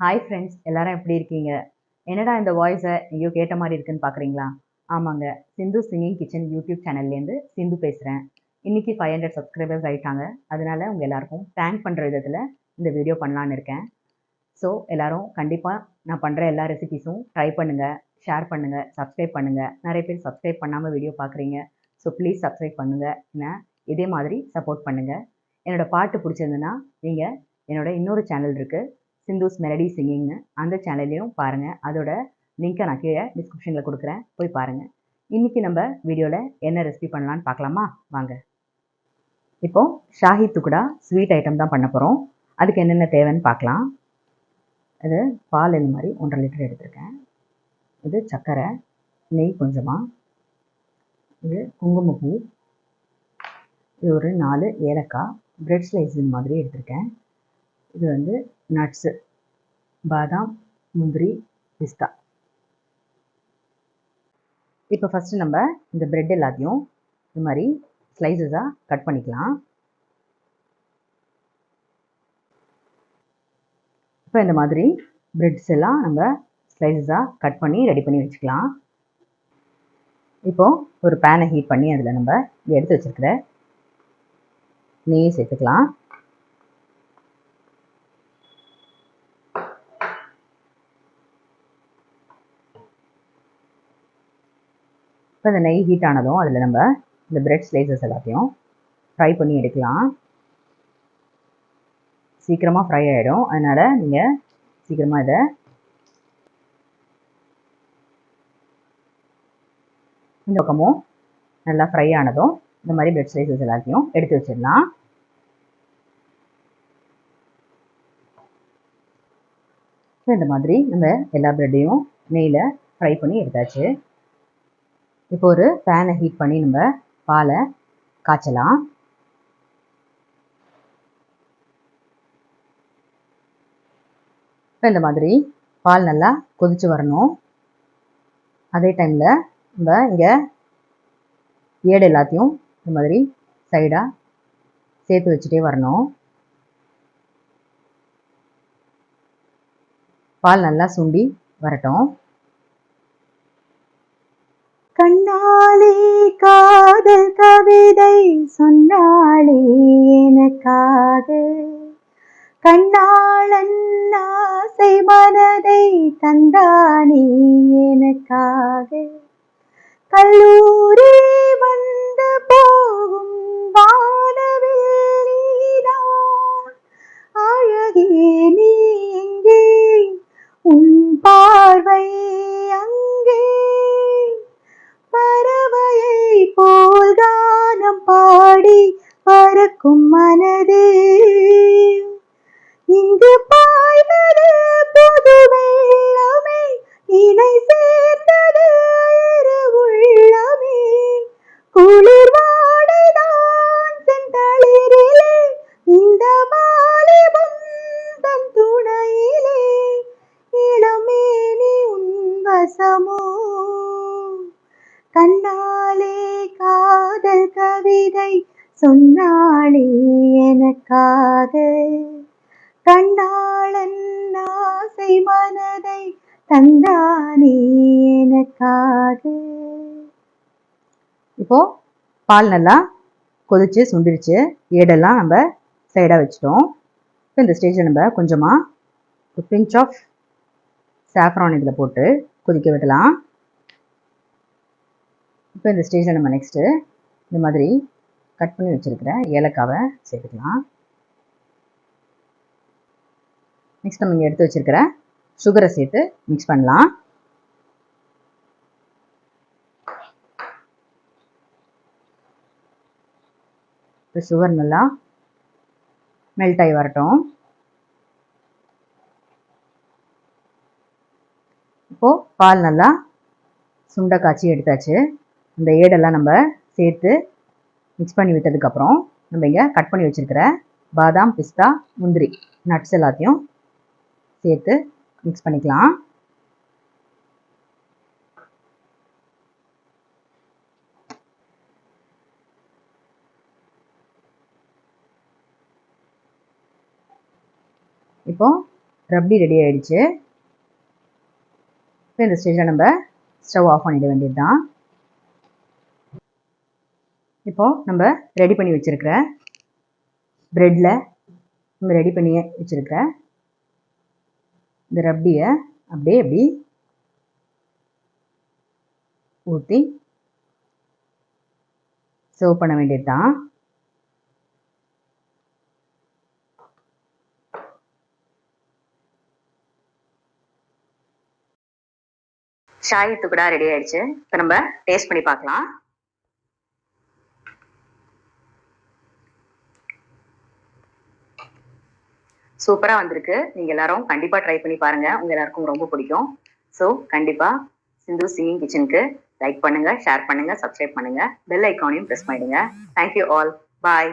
Hi friends, எல்லாரும் எப்படி இருக்கீங்க? என்னடா இந்த வாய்ஸை எங்கேயோ கேட்ட மாதிரி இருக்குன்னு பார்க்குறீங்களா? ஆமாங்க, சிந்து சிங்கிங் கிச்சன் யூடியூப் சேனல்லேருந்து சிந்து பேசுகிறேன். இன்னைக்கு 500 சப்ஸ்கிரைபர்ஸ் ஆயிட்டாங்க. அதனால உங்கள் எல்லாருக்கும் தேங்க் பண்ணுற விதத்தில் இந்த வீடியோ பண்ணலான்னு இருக்கேன். ஸோ எல்லாரும் கண்டிப்பாக நான் பண்ணுற எல்லா ரெசிபீஸும் ட்ரை பண்ணுங்கள், ஷேர் பண்ணுங்கள், சப்ஸ்கிரைப் பண்ணுங்கள். நிறைய பேர் சப்ஸ்கிரைப் பண்ணாமல் வீடியோ பார்க்குறீங்க. ஸோ ப்ளீஸ் சப்ஸ்கிரைப் பண்ணுங்கள். இதே மாதிரி சப்போர்ட் பண்ணுங்கள். என்னோட பாட்டு பிடிச்சிருந்துன்னா நீங்கள் என்னோட இன்னொரு சேனல் இருக்குது, சிந்துஸ் மெலடி சிங்கிங்னு. அந்த சேனல்லையும் பாருங்கள். அதோட லிங்க்கை நான் கீழே டிஸ்கிரிப்ஷனில் கொடுக்குறேன், போய் பாருங்கள். இன்றைக்கி நம்ம வீடியோவில் என்ன ரெசிபி பண்ணலான்னு பார்க்கலாமா? வாங்க. இப்போது ஷாஹி துக்குடா ஸ்வீட் ஐட்டம் தான் பண்ண போகிறோம். அதுக்கு என்னென்ன தேவைன்னு பார்க்கலாம். அது பால் இந்த மாதிரி 1.5 லிட்டர் எடுத்திருக்கேன். இது சர்க்கரை, நெய் கொஞ்சமாக, இது குங்குமப்பூ, இது ஒரு 4 ஏலக்காய், பிரெட் ஸ்லைஸ் இந்த மாதிரி எடுத்திருக்கேன். இது வந்து நட்ஸு, பாதாம், முந்திரி, பிஸ்தா. இப்போ ஃபஸ்ட்டு நம்ம இந்த பிரெட் எல்லாத்தையும் இது மாதிரி ஸ்லைசஸாக கட் பண்ணிக்கலாம். இப்போ இந்த மாதிரி பிரெட்ஸ் எல்லாம் நம்ம ஸ்லைசஸாக கட் பண்ணி ரெடி பண்ணி வச்சுக்கலாம். இப்போது ஒரு பேனை ஹீட் பண்ணி அதில் நம்ம எடுத்து வச்சுருக்கிற நெய் சேர்த்துக்கலாம். இப்போ இந்த நெய் ஹீட் ஆனதும் அதில் நம்ம இந்த பிரெட் ஸ்லைசஸ் எல்லாத்தையும் ஃப்ரை பண்ணி எடுக்கலாம். சீக்கிரமாக ஃப்ரை ஆகிடும், அதனால் நீங்கள் சீக்கிரமாக இதை இந்த பக்கமும் நல்லா ஃப்ரை ஆனதும் இந்த மாதிரி பிரெட் ஸ்லைசஸ் எல்லாத்தையும் எடுத்து வச்சிடலாம். இந்த மாதிரி நம்ம எல்லா பிரெட்டையும் நெய்யில் ஃப்ரை பண்ணி எடுத்தாச்சு. இப்போ ஒரு பேனை ஹீட் பண்ணி நம்ம பாலை காய்ச்சலாம். இப்போ இந்த மாதிரி பால் நல்லா கொதிச்சு வரணும். அதே டைமில் நம்ம இங்கே ஏடு எல்லாத்தையும் இந்த மாதிரி சைடாக சேர்த்து வச்சுட்டே வரணும். பால் நல்லா சுண்டி வரட்டும். கண்ணாலே காதல் கவிதை சொன்னாலே எனக்காக, கண்ணாளன் ஆசை மனதை தந்தானே எனக்காக, கல்லூரி வந்து போகும் வானவில் நீதான், அழகே நீ எங்கே, உன் பார்வை அங்கே, பறவையை போல் கானம் பாடி பறக்கும் மனதே, இங்கு பாய்வது புது வெள்ளமே, இணை சேர்ந்தது இரு உள்ளமே, குளிர் வாடைதான் செந்தளிரிலே, இந்த வாலிபம் தன் துணையிலே, இளமேனி உன் வசமோ, கண்ணாலே காதல் கவிதை சொன்னாலே எனக்காக, கண்ணாளன் ஆசை மனதை தந்தானே எனக்காக. இப்போ பால் நல்லா கொதிச்சு சுண்டிருச்சு, ஏடெல்லாம் நம்ம சைடாக வச்சிட்டோம். இப்போ இந்த ஸ்டேஜில் நம்ம கொஞ்சமாக ஒரு பிஞ்ச் ஆஃப் சாஃப்ரான் இதில் போட்டு கொதிக்க விடலாம். இப்போ இந்த ஸ்டேஜில் நம்ம நெக்ஸ்ட்டு இந்த மாதிரி கட் பண்ணி வச்சுருக்கிற ஏலக்காவை சேர்த்துக்கலாம். நெக்ஸ்ட் நம்ம இங்கே எடுத்து வச்சுருக்கிற சுகரை சேர்த்து மிக்ஸ் பண்ணலாம். இப்போ சுகர் நல்லா மெல்ட் ஆகி வரட்டும். இப்போது பால் நல்லா சுண்டை காய்ச்சி எடுத்தாச்சு. இந்த ஏடெல்லாம் நம்ம சேர்த்து மிக்ஸ் பண்ணி விட்டதுக்கப்புறம் நம்ம இங்கே கட் பண்ணி வச்சுருக்கிற பாதாம், பிஸ்தா, முந்திரி, நட்ஸ் எல்லாத்தையும் சேர்த்து மிக்ஸ் பண்ணிக்கலாம். இப்போ ரப்டி ரெடி ஆயிடுச்சு. இப்போ இந்த ஸ்டேஜில் நம்ம ஸ்டவ் ஆஃப் பண்ணிட வேண்டியது தான். இப்போ நம்ம ரெடி பண்ணி வச்சிருக்கிற ப்ரெட்டில் நம்ம ரெடி பண்ணி வச்சிருக்கிற இந்த ரப்டியை அப்படி ஊற்றி சர்வ் பண்ண வேண்டியது தான். ஷாஹி துக்குடா ரெடி ஆயிடுச்சு. இப்போ நம்ம டேஸ்ட் பண்ணி பார்க்கலாம். சூப்பராக வந்திருக்கு. நீங்கள் எல்லாரும் கண்டிப்பாக ட்ரை பண்ணி பாருங்கள். உங்கள் எல்லாருக்கும் ரொம்ப பிடிக்கும். ஸோ கண்டிப்பாக சிந்து சிங்கிங் கிச்சனுக்கு லைக் பண்ணுங்கள், ஷேர் பண்ணுங்கள், சப்ஸ்கிரைப் பண்ணுங்கள், பெல் ஐக்கானையும் ப்ரெஸ் பண்ணிடுங்க. Thank you all. பாய்.